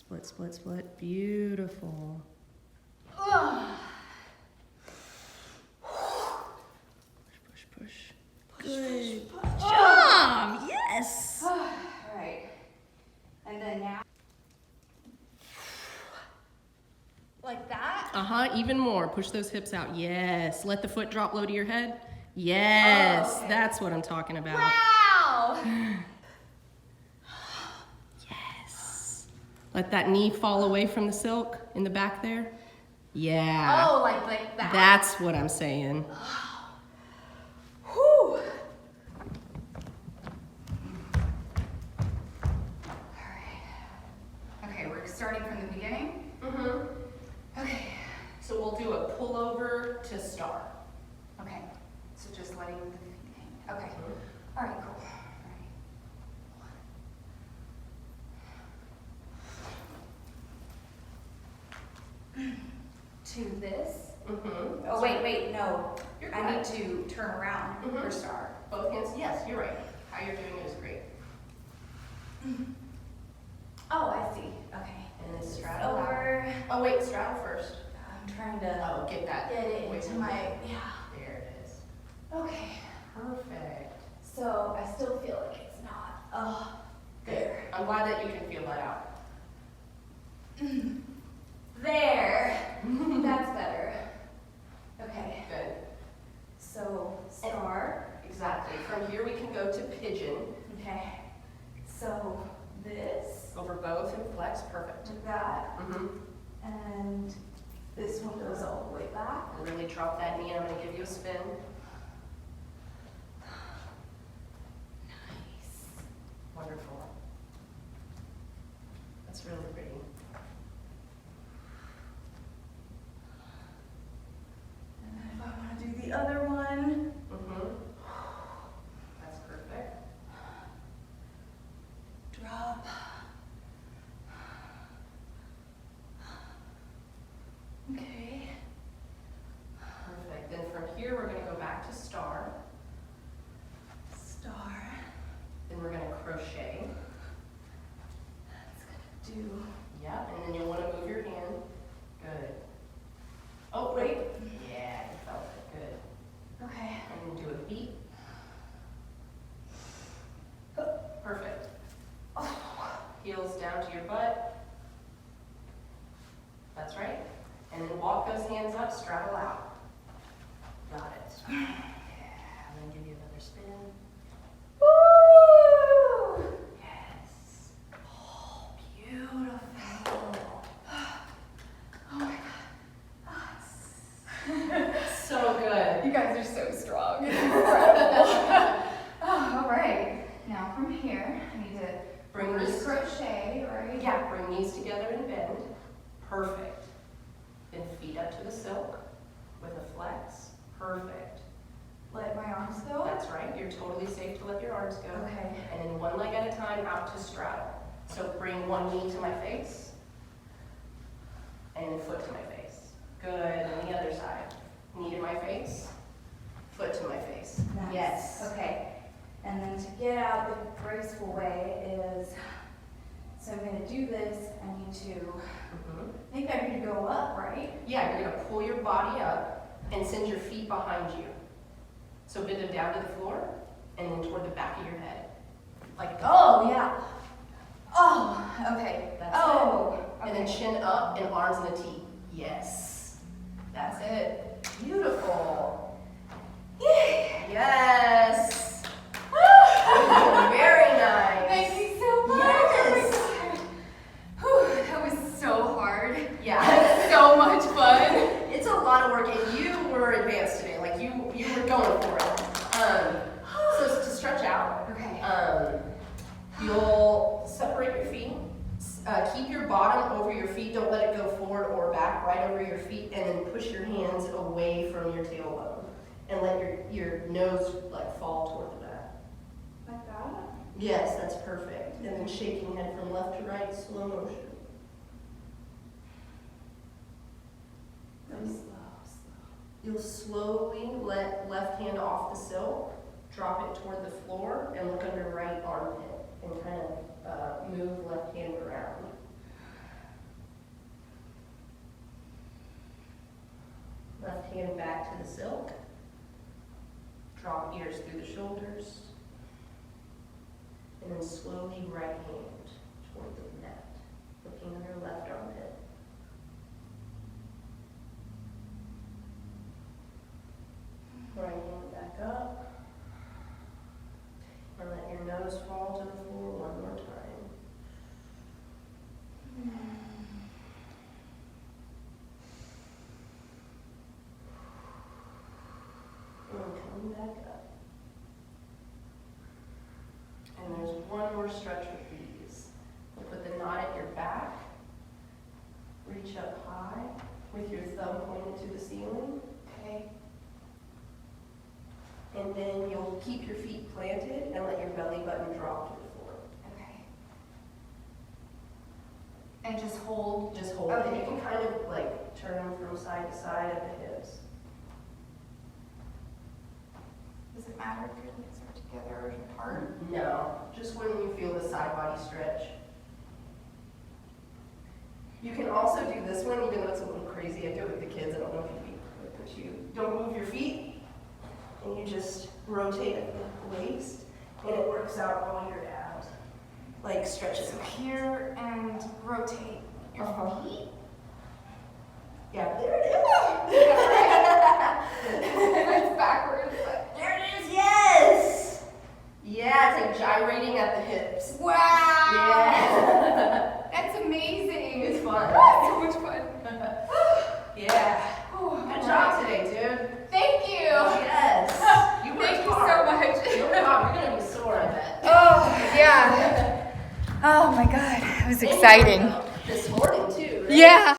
Split, split, split. Beautiful. Push, push, push. Good job. Yes. All right. And then now, like that? Even more. Push those hips out. Yes. Let the foot drop low to your head. Yes. Oh, okay. That's what I'm talking about. Wow. Yes. Let that knee fall away from the silk in the back there. Yeah. Oh, like that? That's what I'm saying. Whew. Okay, we're starting from the beginning? Okay. So we'll do a pullover to star. Okay. So just letting the feet hang. Okay. All right, cool. All right. To this. Oh, wait, no. I need to turn around for star. Both hands. Yes, you're right. How you're doing it is great. Oh, I see. Okay. And then straddle out. Over. Oh wait, straddle first. I'm trying to Get that. get it away into from my, you. yeah. There it is. Okay. Perfect. So I still feel like it's not. Oh, there. I'm glad that you can feel that out. There. That's better. Okay. Good. So star. Exactly. From here we can go to pigeon. Okay. So this. Over both and flex. Perfect. Like that. Mm-hmm. And this one goes all the way back. Really drop that knee. I'm going to give you a spin. Nice. Wonderful. That's really pretty. And then if I want to do the other one. That's perfect. Drop. Okay. Perfect. Then from here we're going to go back to star. Star. Then we're going to crochet. That's gonna do. Yep. And then you'll want to move your hand. Good. Oh, wait. Yeah, you felt it. Good. Okay. And then do a beat. Perfect. Heels down to your butt. That's right. And then walk those hands up, straddle out. Got it. Yeah, I'm going to give you another spin. Woo! Yes. Oh, beautiful. Oh my God. So good. You guys are so strong. Incredible. Oh, all right. Now from here, I need to Bring reverse these, crochet, right? yeah, bring knees together and bend. Perfect. Then feet up to the silk with a flex. Perfect. Let my arms go. That's right. You're totally safe to let your arms go. Okay. And then one leg at a time out to straddle. So bring one knee to my face and then foot to my face. Good. And the other side. Knee to my face, foot to my face. Nice. Yes. Okay. And then to get out the graceful way is, so I'm going to do this. I need to, I think I need to go up, right? Yeah, you're going to pull your body up and send your feet behind you. So bend them down to the floor and then toward the back of your head. Like that. Oh, yeah. Oh, okay. That's oh, it. And then chin up and arms in a T. Yes. That's it. Beautiful. Yay. Yes. Very nice. Thank you so much. Yes. Oh my God. Whew, that was so hard. Yeah. So much fun. It's a lot of work, and you were advanced today. Like you were going for it. So to stretch out, Okay. you'll separate your feet. Keep your bottom over your feet. Don't let it go forward or back. Right over your feet, and then push your hands away from your tailbone, and let your nose like fall toward the back. Like that? Yes, that's perfect. And then shaking head from left to right, slow motion. Very slow. You'll slowly let left hand off the silk, drop it toward the floor, and look under right armpit, and kind of move left hand around. left hand back to the silk. Drop ears through the shoulders. And then slowly right hand toward the mat, looking under left armpit. Right hand back up. And let your nose fall to the floor one more time. And coming back up. And there's one more stretch with these. We'll put the knot at your back. Reach up high with your thumb pointed to the ceiling. Okay. And then you'll keep your feet planted and let your belly button drop to the floor. Okay. And just hold. Just hold it. You can kind of like turn them from side to side at the hips. Does it matter if your legs are together or apart? No, just when you feel the side body stretch. You can also do this one, even though it's a little crazy. I do it with the kids. I don't know if you'd be, but you don't move your feet, and you just rotate at the waist, and it works out all your abs, like stretches. So here and rotate your feet. Yeah, there it is. It's backwards, but There it is. Yes. Yeah, it's like gyrating at the hips. wow! Yeah. That's amazing. It's fun. So much fun. Yeah. Oh, Good job today, dude. Thank you. Yes. You worked Thank you hard. so much. You worked hard. You're gonna be sore, I bet. Oh, yeah. Oh my God, it was And you exciting. worked out this morning too, right? Yeah.